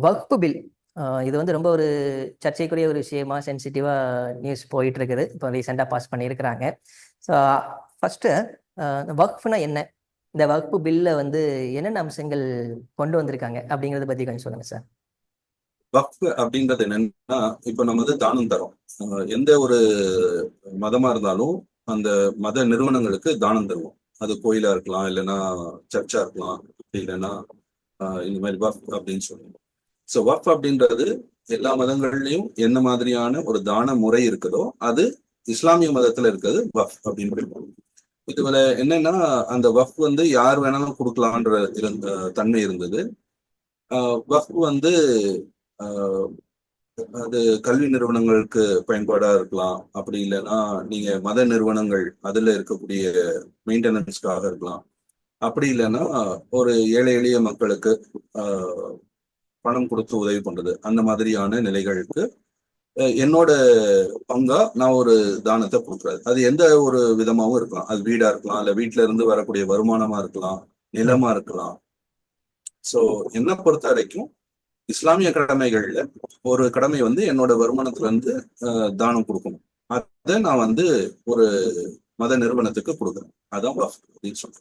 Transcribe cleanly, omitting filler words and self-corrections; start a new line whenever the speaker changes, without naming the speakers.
வக்ஃபு bill இது வந்து ரொம்ப ஒரு சர்ச்சைக்குரிய ஒரு விஷயமா சென்சிட்டிவாக நியூஸ் போயிட்டு இருக்குது. இப்போ ரீசெண்டாக பாஸ் பண்ணியிருக்கிறாங்க. ஸோ ஃபஸ்ட்டு வக்ஃப்னா என்ன, இந்த வக்ஃபு பில்ல வந்து என்னென்ன அம்சங்கள் கொண்டு வந்திருக்காங்க அப்படிங்கிறத பற்றி கொஞ்சம் சொல்லுங்கள் சார்.
வக்ஃப் அப்படின்றது என்னன்னா, இப்போ நம்ம வந்து தானம் தரோம். எந்த ஒரு மதமா இருந்தாலும் அந்த மத நிறுவனங்களுக்கு தானம் தருவோம். அது கோயிலா இருக்கலாம், இல்லைன்னா சர்ச்சா இருக்கலாம், இல்லைன்னா இந்த மாதிரி வக்ஃப் அப்படின்னு சொல்லுவோம். ஸோ வக்ஃப் அப்படின்றது எல்லா மதங்கள்லயும் என்ன மாதிரியான ஒரு தான முறை இருக்குதோ அது இஸ்லாமிய மதத்துல இருக்கிறது வக்ஃப் அப்படின்னு. இதுல என்னன்னா, அந்த வக்ஃப் வந்து யார் வேணாலும் கொடுக்கலான்ற தன்மை இருந்தது. வக்ஃப் வந்து அது கல்வி நிறுவனங்களுக்கு பயன்பாடா இருக்கலாம், அப்படி இல்லைன்னா நீங்க மத நிறுவனங்கள் அதுல இருக்கக்கூடிய மெயின்டெனன்ஸ்க்காக இருக்கலாம், அப்படி இல்லைன்னா ஒரு ஏழை எளிய மக்களுக்கு பணம் கொடுத்து உதவி பண்றது, அந்த மாதிரியான நிலைகளுக்கு என்னோட பங்கா நான் ஒரு தானத்தை கொடுக்குறது. அது எந்த ஒரு விதமாவும் இருக்கலாம். அது வீடா இருக்கலாம், இல்ல வீட்டுல இருந்து வரக்கூடிய வருமானமா இருக்கலாம், நிலமா இருக்கலாம். சோ என்ன பொறுத்த வரைக்கும் இஸ்லாமிய கடமைகள்ல ஒரு கடமை வந்து என்னோட வருமானத்துல இருந்து தானம் கொடுக்கணும். அதை நான் வந்து ஒரு மத நிறுவனத்துக்கு கொடுக்குறேன். அதான் வக்ஃப் அப்படின்னு சொல்றேன்.